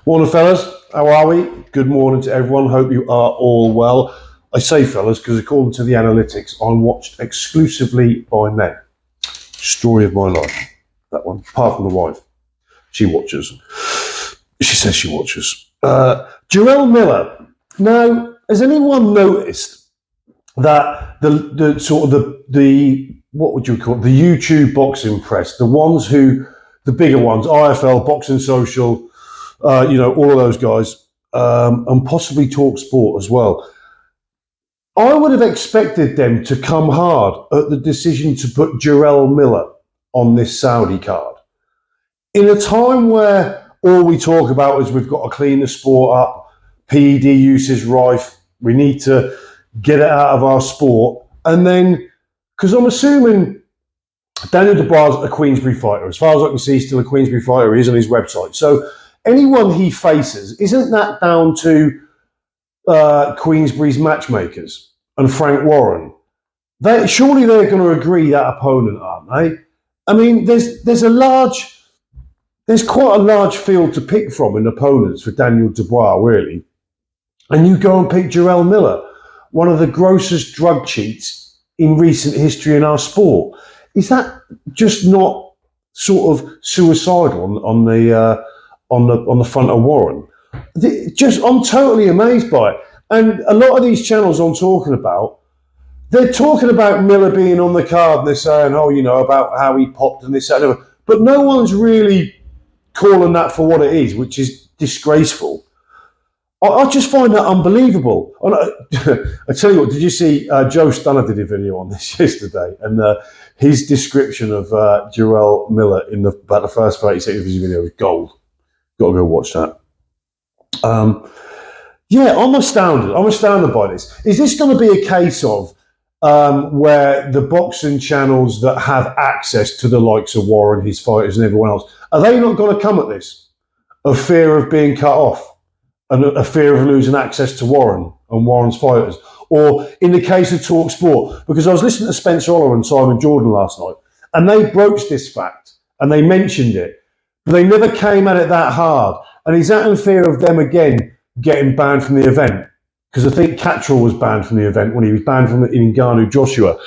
Morning, fellas. How are we? Good morning to everyone. Hope you are all well. I say fellas because according to the analytics, I'm watched exclusively by men. Story of my life. That one. Apart from the wife. She watches. She says she watches. Jarrell Miller. Now, has anyone noticed that the sort of the what would you call it? The YouTube boxing press, the bigger ones, IFL, Boxing Social, all of those guys, and possibly Talk Sport as well. I would have expected them to come hard at the decision to put Jarrell Miller on this Saudi card. In a time where all we talk about is we've got to clean the sport up, PED use is rife, we need to get it out of our sport. And then, because I'm assuming Daniel Dubois is a Queensberry fighter. As far as I can see, still a Queensberry fighter. He is on his website. So anyone he faces, isn't that down to Queensberry's matchmakers and Frank Warren? Surely they're going to agree that opponent, aren't they? I mean, there's quite a large field to pick from in opponents for Daniel Dubois, really. And you go and pick Jarrell Miller, one of the grossest drug cheats in recent history in our sport. Is that just not sort of suicidal on the front of Warren? I'm totally amazed by it. And a lot of these channels I'm talking about, they're talking about Miller being on the card and they're saying, about how he popped and this, that, and that. But no one's really calling that for what it is, which is disgraceful. I just find that unbelievable. I tell you what, did you see Joe Stunner did a video on this yesterday, and his description of Jarrell Miller about the first 30 seconds of his video was gold. Got to go watch that. I'm astounded. I'm astounded by this. Is this going to be a case of where the boxing channels that have access to the likes of Warren, his fighters, and everyone else, are they not going to come at this of fear of being cut off? And a fear of losing access to Warren and Warren's fighters? Or in the case of Talk Sport, because I was listening to Spencer Oliver and Simon Jordan last night, and they broached this fact, and they mentioned it, but they never came at it that hard. And is that in fear of them again getting banned from the event? Because I think Cattrall was banned from the event when he was banned from Ngannou Joshua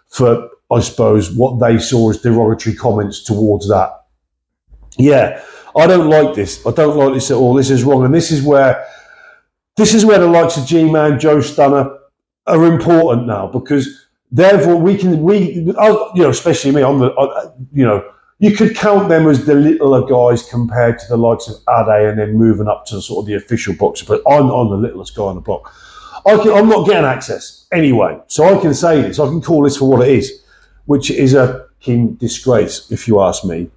for, I suppose, what they saw as derogatory comments towards that. Yeah. I don't like this. I don't like this at all. This is wrong, and this is where the likes of G-Man, Joe Stunner are important now, because therefore especially me, you could count them as the littler guys compared to the likes of Ade, and then moving up to sort of the official boxer. But I'm the littlest guy on the block. I'm not getting access anyway, so I can say this. I can call this for what it is, which is a fucking disgrace, if you ask me.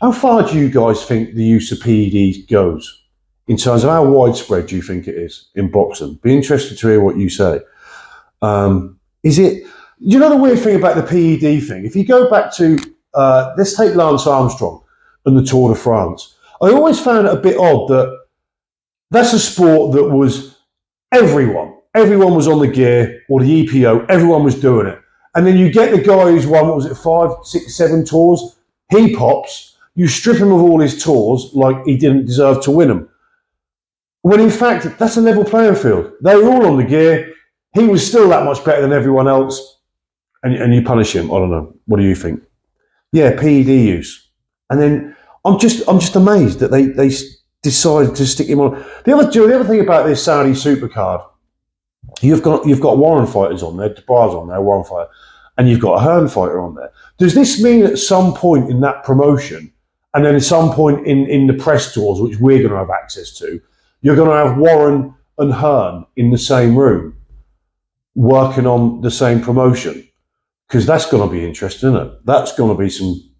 How far do you guys think the use of PEDs goes in terms of how widespread do you think it is in boxing? Be interested to hear what you say. Is it, the weird thing about the PED thing? If you go back to, let's take Lance Armstrong and the Tour de France. I always found it a bit odd that that's a sport that was everyone was on the gear or the EPO, everyone was doing it. And then you get the guy who's won, 5, 6, 7 tours, he pops. You strip him of all his tours like he didn't deserve to win them. When in fact, that's a level playing field. They were all on the gear. He was still that much better than everyone else. And you punish him. I don't know. What do you think? Yeah, PED use. And then I'm just amazed that they decided to stick him on. The other thing about this Saudi supercard, you've got Warren fighters on there, Dubois on there, Warren fighter, and you've got a Hearn fighter on there. Does this mean at some point in that promotion, and then at some point in the press tours, which we're going to have access to, you're going to have Warren and Hearn in the same room working on the same promotion? Because that's going to be interesting, isn't it? That's going to be some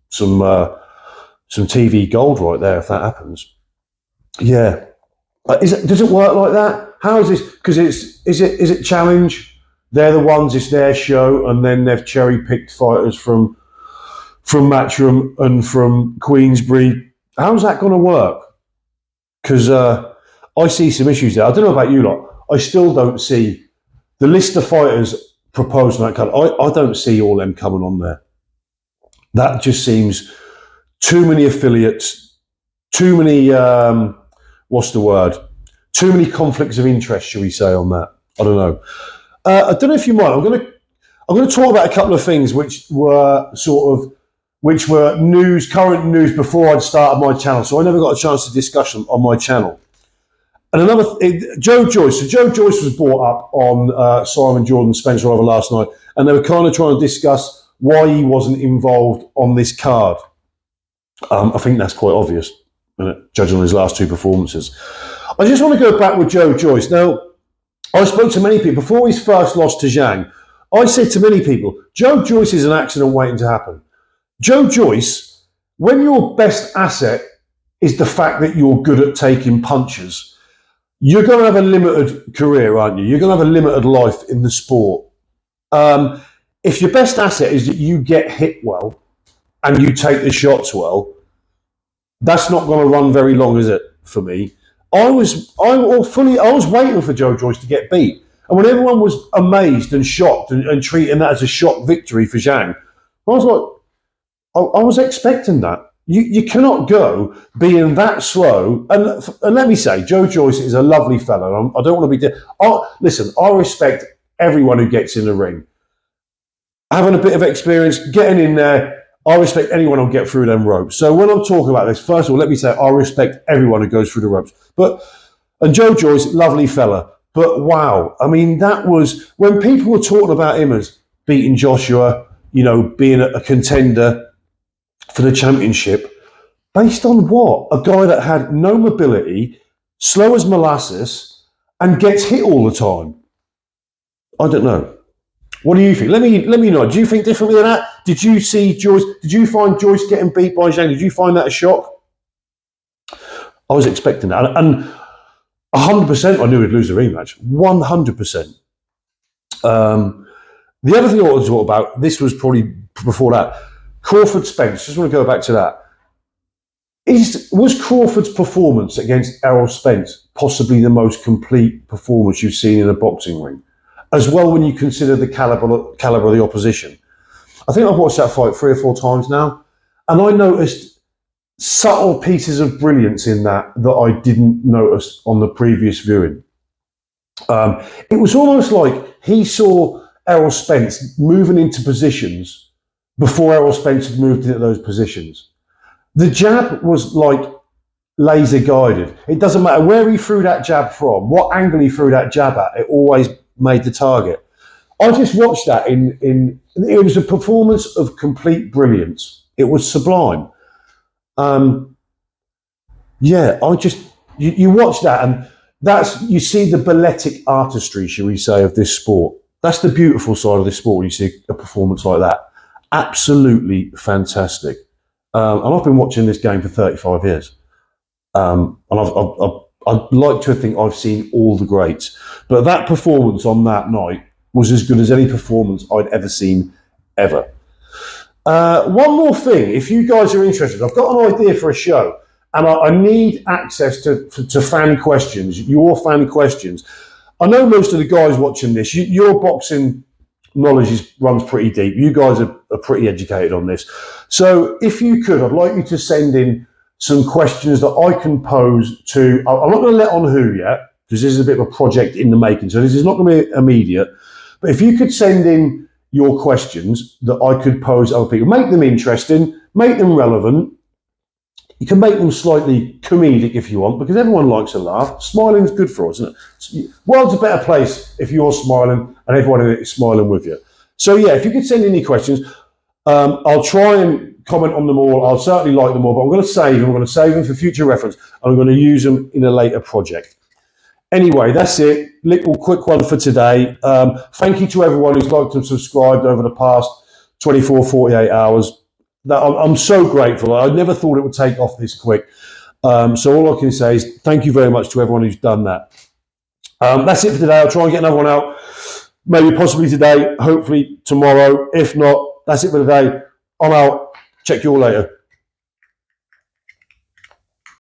TV gold right there if that happens. Yeah. Does it work like that? How is this? Because is it challenge? They're the ones, it's their show, and then they've cherry-picked fighters from Matchroom and from Queensberry. How's that going to work? Because I see some issues there. I don't know about you lot. I still don't see the list of fighters proposed in that card. I don't see all them coming on there. That just seems too many affiliates, too many, what's the word? Too many conflicts of interest, shall we say, on that? I don't know. I don't know if you mind. I'm going to talk about a couple of things which were current news before I'd started my channel. So I never got a chance to discuss them on my channel. And Joe Joyce. So Joe Joyce was brought up on Simon Jordan Spencer over last night, and they were kind of trying to discuss why he wasn't involved on this card. I think that's quite obvious, judging on his last two performances. I just want to go back with Joe Joyce. Now, I spoke to many people before his first loss to Zhang. I said to many people, Joe Joyce is an accident waiting to happen. Joe Joyce, when your best asset is the fact that you're good at taking punches, you're going to have a limited career, aren't you? You're going to have a limited life in the sport. If your best asset is that you get hit well and you take the shots well, that's not going to run very long, is it, for me? I was waiting for Joe Joyce to get beat. And when everyone was amazed and shocked and treating that as a shock victory for Zhang, I was like, I was expecting that. You cannot go being that slow. And let me say, Joe Joyce is a lovely fellow. I don't want to be... Listen, I respect everyone who gets in the ring. Having a bit of experience, getting in there, I respect anyone who'll get through them ropes. So when I'm talking about this, first of all, let me say I respect everyone who goes through the ropes. And Joe Joyce, lovely fella. But wow, I mean, that was... When people were talking about him as beating Joshua, being a contender for the championship, based on what? A guy that had no mobility, slow as molasses, and gets hit all the time. I don't know. What do you think? Let me know. Do you think differently than that? Did you see Joyce? Did you find Joyce getting beat by Zhang? Did you find that a shock? I was expecting that, and 100% I knew he'd lose the rematch. 100%. The other thing I want to talk about, this was probably before that, Crawford Spence. Just want to go back to that. Was Crawford's performance against Errol Spence possibly the most complete performance you've seen in a boxing ring? As well, when you consider the caliber of the opposition. I think I've watched that fight 3 or 4 times now, and I noticed subtle pieces of brilliance in that I didn't notice on the previous viewing. It was almost like he saw Errol Spence moving into positions before Errol Spence had moved into those positions. The jab was like laser guided. It doesn't matter where he threw that jab from, what angle he threw that jab at, it always made the target. I just watched that it was a performance of complete brilliance. It was sublime. You watch that, and you see the balletic artistry, shall we say, of this sport. That's the beautiful side of this sport when you see a performance like that. Absolutely fantastic. And I've been watching this game for 35 years. And I'd like to think I've seen all the greats. But that performance on that night was as good as any performance I'd ever seen, ever. One more thing, if you guys are interested, I've got an idea for a show, and I need access to fan questions, your fan questions. I know most of the guys watching this, your boxing knowledge runs pretty deep. You guys are pretty educated on this. So if you could, I'd like you to send in some questions that I can pose to... I'm not going to let on who yet, because this is a bit of a project in the making, so this is not going to be immediate. But if you could send in your questions that I could pose to other people, make them interesting, make them relevant. You can make them slightly comedic if you want, because everyone likes a laugh. Smiling's good for us, isn't it? World's a better place if you're smiling and everyone in it is smiling with you. So yeah, if you could send in your questions, I'll try and comment on them all. I'll certainly like them all, but I'm going to save them. I'm going to save them for future reference, and I'm going to use them in a later project. Anyway, that's it. Little quick one for today. Thank you to everyone who's liked and subscribed over the past 24, 48 hours. I'm so grateful. I never thought it would take off this quick. So all I can say is thank you very much to everyone who's done that. That's it for today. I'll try and get another one out, maybe possibly today, hopefully tomorrow. If not, that's it for today. I'm out. Check you all later.